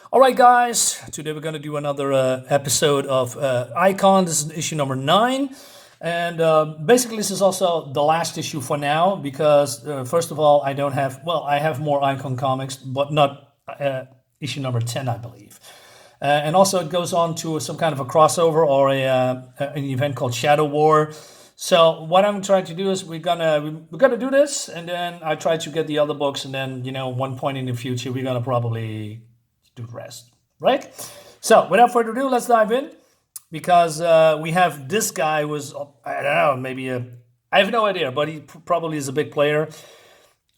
All right, guys. Today we're going to do another episode of Icon. This is issue number 9. And basically, this is also the last issue for now because, first of all, I have more Icon comics, but not issue number 10, I believe. And also, it goes on to some kind of a crossover or an event called Shadow War. So what I'm trying to do is we're gonna do this, and then I try to get the other books, and then one point in the future we're gonna probably do the rest, right? So without further ado, let's dive in because we have this guy who was I don't know, I have no idea, but he probably is a big player,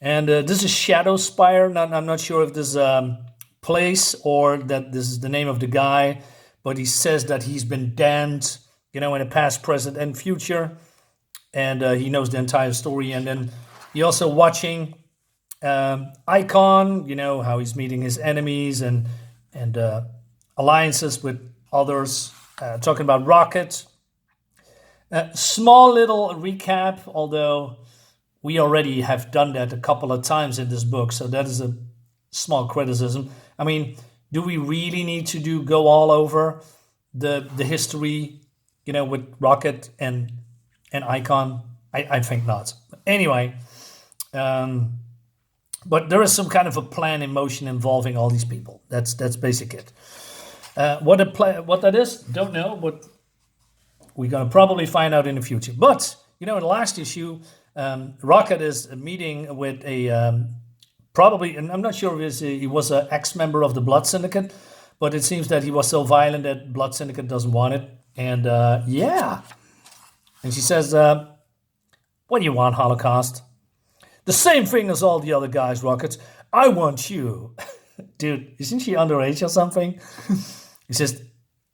and this is Shadow Spire. I'm not sure if this place or that this is the name of the guy, but he says that he's been damned, in the past, present, and future. And he knows the entire story. And then he also watching Icon, how he's meeting his enemies and alliances with others. Talking about Rocket. Small little recap, although we already have done that a couple of times in this book. So that is a small criticism. I mean, do we really need to go all over the history, with Rocket and Icon? I think not. Anyway, but there is some kind of a plan in motion involving all these people. That's basic it. What that is, don't know, but we're gonna probably find out in the future. But in the last issue, Rocket is meeting with a probably, and I'm not sure if he was an ex-member of the Blood Syndicate, but it seems that he was so violent that Blood Syndicate doesn't want it. And yeah. And she says, what do you want, Holocaust? The same thing as all the other guys, Rockets. I want you. Dude, isn't she underage or something? He says,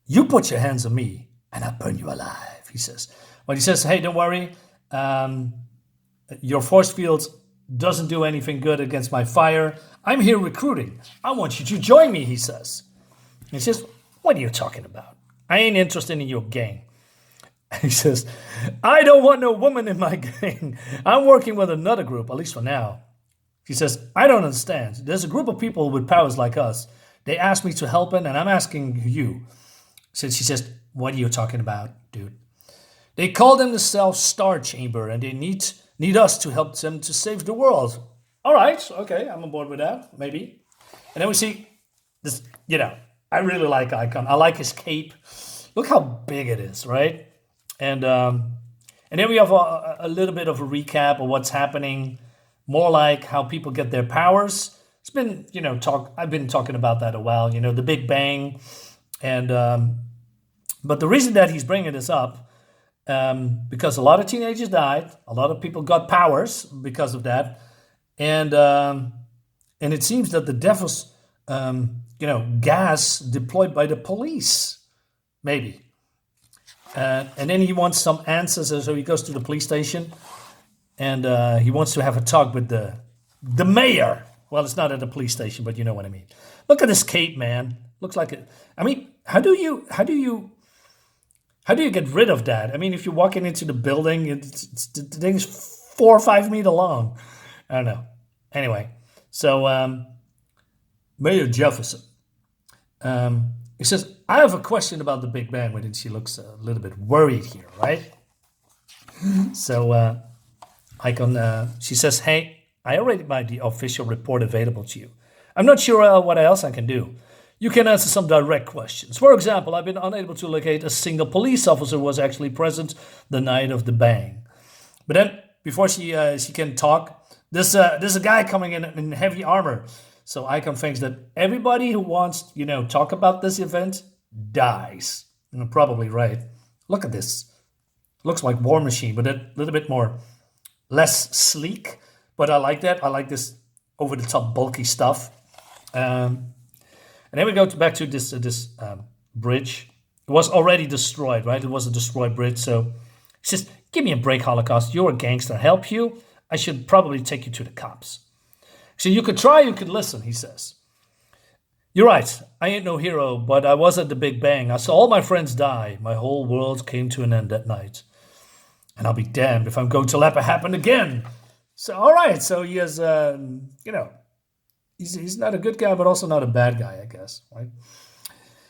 you put your hands on me and I'll burn you alive, he says. But he says, hey, don't worry. Your force field doesn't do anything good against my fire. I'm here recruiting. I want you to join me, he says. He says, what are you talking about? I ain't interested in your gang. He says, I don't want no woman in my gang. I'm working with another group, at least for now. She says, I don't understand. There's a group of people with powers like us. They asked me to help them, and I'm asking you. So she says, what are you talking about, dude? They call themselves Star Chamber, and they need us to help them to save the world. All right, okay, I'm on board with that, maybe. And then we see this, I really like Icon. I like his cape. Look how big it is, right? And then we have a little bit of a recap of what's happening, more like how people get their powers. It's been, I've been talking about that a while, the Big Bang. And but the reason that he's bringing this up, because a lot of teenagers died, a lot of people got powers because of that, and it seems that the devil's gas deployed by the police, maybe. And then he wants some answers, so he goes to the police station, and he wants to have a talk with the mayor. Well, it's not at the police station, but you know what I mean. Look at this cape, man. Looks like it. I mean, how do you get rid of that? I mean, if you're walking into the building, the thing's 4 or 5 meters long. I don't know. Anyway, so Mayor Jefferson. He says, I have a question about the Big Bang. And she looks a little bit worried here, right? So Icon, she says, hey, I already made the official report available to you. I'm not sure what else I can do. You can answer some direct questions. For example, I've been unable to locate a single police officer who was actually present the night of the bang. But then, before she can talk, there's a guy coming in heavy armor. So Icon thinks that everybody who wants, talk about this event dies. And I'm probably right. Look at this. Looks like War Machine, but a little bit less sleek. But I like that. I like this over-the-top bulky stuff. And then we go back to this bridge. It was already destroyed, right? It was a destroyed bridge. So he says, give me a break, Holocaust. You're a gangster. Help you? I should probably take you to the cops. So you could try, you could listen, he says. You're right. I ain't no hero, but I was at the Big Bang. I saw all my friends die. My whole world came to an end that night. And I'll be damned if I'm going to let it happen again. So, all right. So he has, he's not a good guy, but also not a bad guy, I guess, right?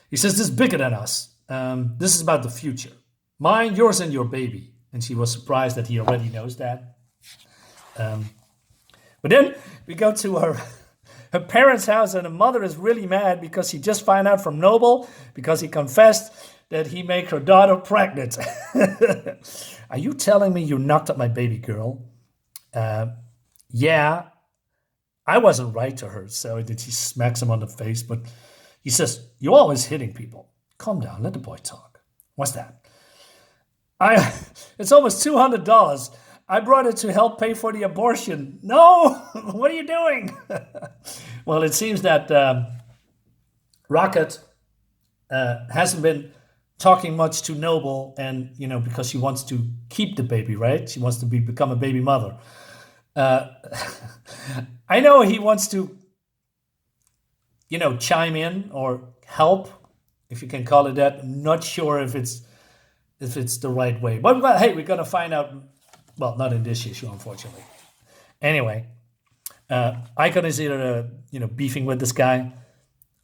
He says, this is bigger than us. This is about the future. Mine, yours, and your baby. And she was surprised that he already knows that. But then we go to her parents' house, and the mother is really mad because he just found out from Noble, because he confessed that he made her daughter pregnant. Are you telling me you knocked up my baby girl? Yeah, I wasn't right to her. So that she smacks him on the face. But he says, you're always hitting people. Calm down, let the boy talk. What's that? It's almost $200. I brought it to help pay for the abortion. No, what are you doing? Well, it seems that Rocket hasn't been talking much to Noble, and because she wants to keep the baby, right? She wants to become a baby mother. I know he wants to, chime in or help, if you can call it that. I'm not sure if it's the right way, but hey, we're gonna find out. Well, not in this issue, unfortunately. Anyway, Icon is either beefing with this guy.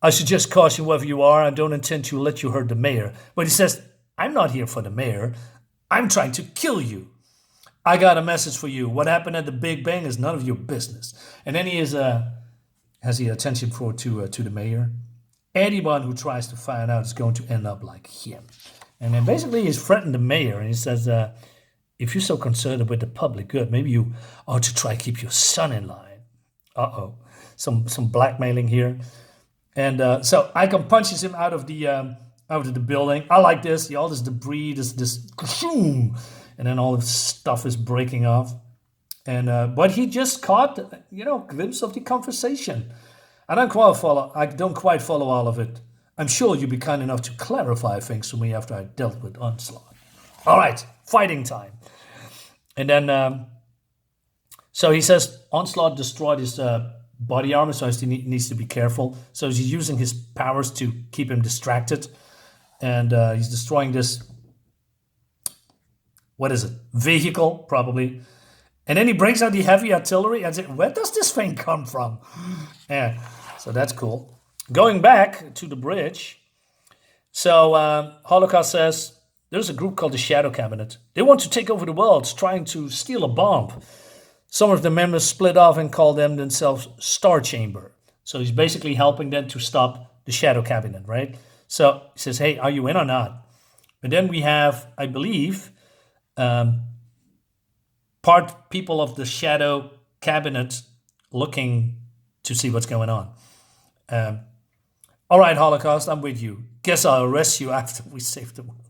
I suggest caution whoever you are. I don't intend to let you hurt the mayor. But he says, I'm not here for the mayor. I'm trying to kill you. I got a message for you. What happened at the Big Bang is none of your business. And then he has the attention to the mayor. Anyone who tries to find out is going to end up like him. And then basically he's threatened the mayor, and he says, if you're so concerned with the public good, maybe you ought to try to keep your son in line. Uh-oh. Some blackmailing here. And so Icon punches him out of the building. I like this. All this debris, this boom, and then all this stuff is breaking off. And but he just caught, a glimpse of the conversation. I don't quite follow all of it. I'm sure you'd be kind enough to clarify things for me after I dealt with Onslaught. All right, fighting time. And then, so he says Onslaught destroyed his body armor, so he needs to be careful. So he's using his powers to keep him distracted. And he's destroying this, what is it? Vehicle, probably. And then he brings out the heavy artillery and says, where does this thing come from? Yeah, so that's cool. Going back to the bridge, so Holocaust says, there's a group called the Shadow Cabinet. They want to take over the world, trying to steal a bomb. Some of the members split off and call themselves Star Chamber. So he's basically helping them to stop the Shadow Cabinet, right? So he says, hey, are you in or not? And then we have, I believe, people of the Shadow Cabinet looking to see what's going on. All right, Holocaust, I'm with you. Guess I'll arrest you after we save the world.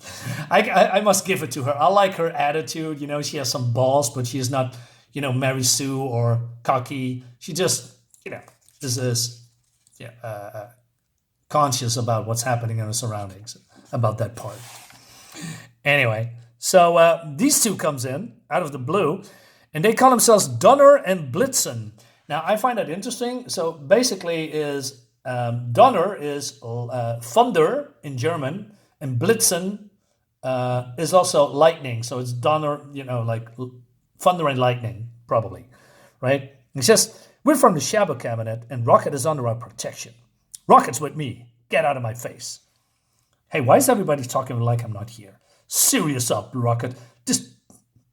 I must give it to her. I like her attitude. She has some balls, but she is not, Mary Sue or cocky. She just, is conscious about what's happening in her surroundings, about that part. Anyway, so these two comes in out of the blue, and they call themselves Donner and Blitzen. Now, I find that interesting. So basically is... Donner is thunder in German, and Blitzen is also lightning. So it's Donner, like thunder and lightning, probably, right? He says, we're from the Shadow Cabinet, and Rocket is under our protection. Rocket's with me. Get out of my face. Hey, why is everybody talking like I'm not here? Serious up, Rocket. This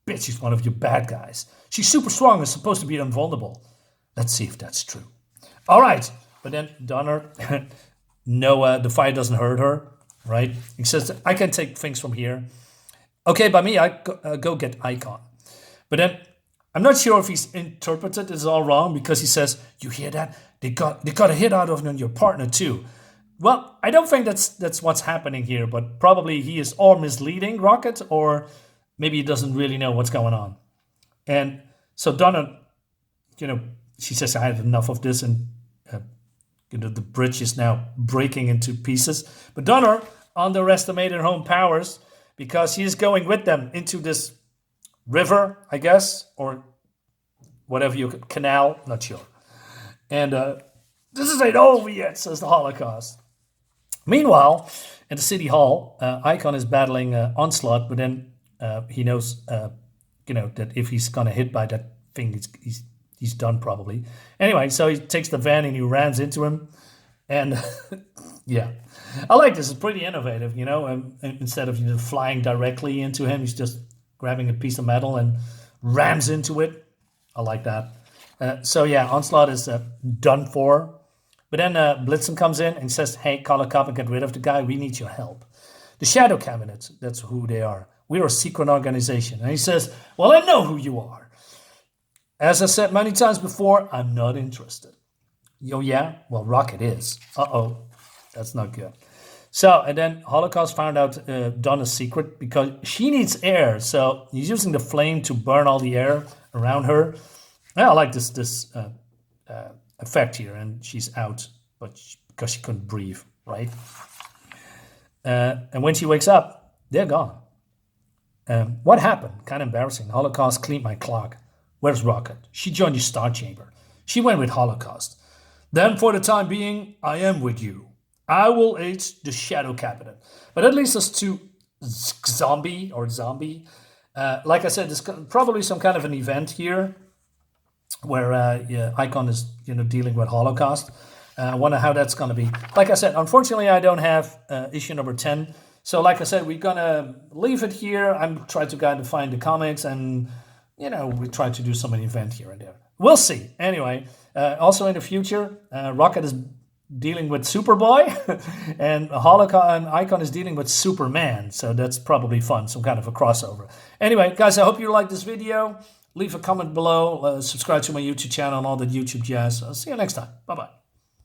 bitch is one of your bad guys. She's super strong and supposed to be invulnerable. Let's see if that's true. All right. But then Donner, no, the fire doesn't hurt her, right? He says, I can take things from here. Okay, by me, I go get Icon. But then I'm not sure if he's interpreted this all wrong, because he says, you hear that? They got a hit out of your partner too. Well, I don't think that's what's happening here, but probably he is or misleading Rocket, or maybe he doesn't really know what's going on. And so Donner, she says, I had enough of this, and the bridge is now breaking into pieces. But Donner underestimated her own powers, because he is going with them into this river, I guess, or whatever canal, not sure. And this isn't over yet, says the Holocaust. Meanwhile, at the city hall, Icon is battling Onslaught, but then he knows, that if he's gonna hit by that thing, he's done probably. Anyway, so he takes the van and he rams into him. And yeah, I like this. It's pretty innovative, you know. Instead of flying directly into him, he's just grabbing a piece of metal and rams into it. I like that. So yeah, Onslaught is done for. But then Blitzen comes in and says, hey, call a cop and get rid of the guy. We need your help. The Shadow Cabinet, that's who they are. We're a secret organization. And he says, well, I know who you are. As I said many times before, I'm not interested. Oh, yeah? Well, Rocket is. Uh-oh. That's not good. So, and then Holocaust found out Donna's secret because she needs air. So he's using the flame to burn all the air around her. I like this effect here. And she's out because she couldn't breathe, right? And when she wakes up, they're gone. What happened? Kind of embarrassing. Holocaust cleaned my clock. Where's Rocket? She joined the Star Chamber. She went with Holocaust. Then for the time being, I am with you. I will aid the Shadow Cabinet. But that leads us to Xombi. Like I said, there's probably some kind of an event here where Icon is dealing with Holocaust. I wonder how that's going to be. Like I said, unfortunately, I don't have issue number 10. So like I said, we're going to leave it here. I'm trying to find the comics and, we try to do some event here and there. We'll see. Anyway, also in the future, Rocket is dealing with Superboy and Holocaust and Icon is dealing with Superman. So that's probably fun, some kind of a crossover. Anyway, guys, I hope you liked this video. Leave a comment below. Subscribe to my YouTube channel and all the YouTube jazz. I'll see you next time. Bye-bye.